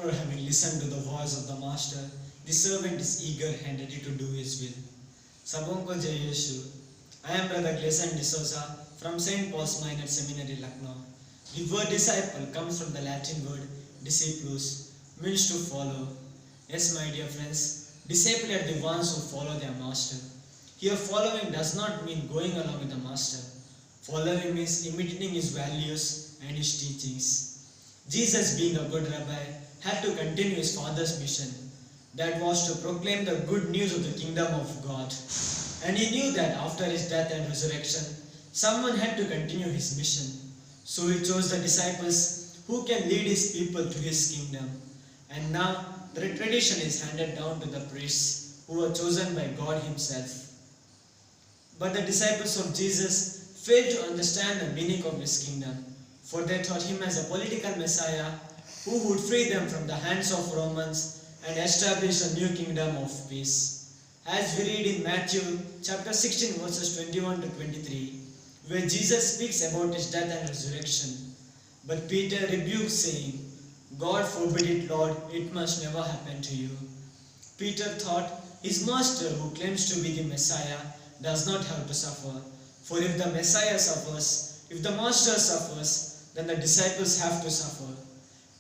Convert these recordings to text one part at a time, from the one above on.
After having listened to the voice of the master, the servant is eager and ready to do his will. Sabonko Jai Yeshu. I am Brother Glason D206 from St. Paul's Minor Seminary, Lucknow. The word disciple comes from the Latin word discipulus, means to follow. Yes, my dear friends, disciples are the ones who follow their master. Here, following does not mean going along with the master. Following means imitating his values and his teachings. Jesus, being a good rabbi, had to continue his father's mission, that was to proclaim the good news of the kingdom of God. And he knew that after his death and resurrection, someone had to continue his mission. So he chose the disciples who can lead his people to his kingdom. And now the tradition is handed down to the priests who were chosen by God himself. But the disciples of Jesus failed to understand the meaning of his kingdom, for they thought him as a political Messiah who would free them from the hands of Romans and establish a new kingdom of peace. As we read in Matthew chapter 16 verses 21 to 23, where Jesus speaks about his death and resurrection. But Peter rebukes, saying, God forbid it, Lord, it must never happen to you. Peter thought his master, who claims to be the Messiah, does not have to suffer. For if the Messiah suffers, if the master suffers, then the disciples have to suffer.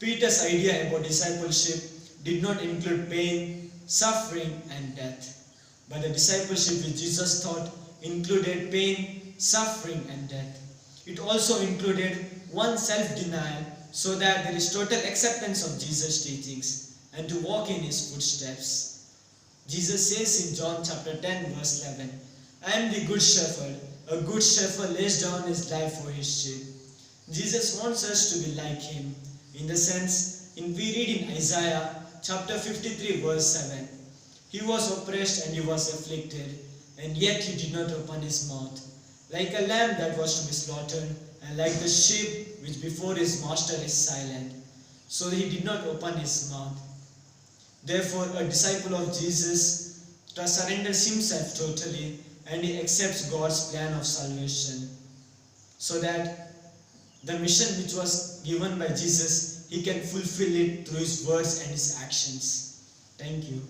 Peter's idea about discipleship did not include pain, suffering, and death. But the discipleship which Jesus taught included pain, suffering, and death. It also included one self-denial, so that there is total acceptance of Jesus' teachings and to walk in his footsteps. Jesus says in John chapter 10 verse 11, I am the good shepherd. A good shepherd lays down his life for his sheep. Jesus wants us to be like him. In the sense, we read in Isaiah chapter 53 verse 7, he was oppressed and he was afflicted, and yet he did not open his mouth. Like a lamb that was to be slaughtered, and like the sheep which before his master is silent, so he did not open his mouth. Therefore, a disciple of Jesus surrenders himself totally, and he accepts God's plan of salvation, so that the mission which was given by Jesus, he can fulfill it through his words and his actions. Thank you.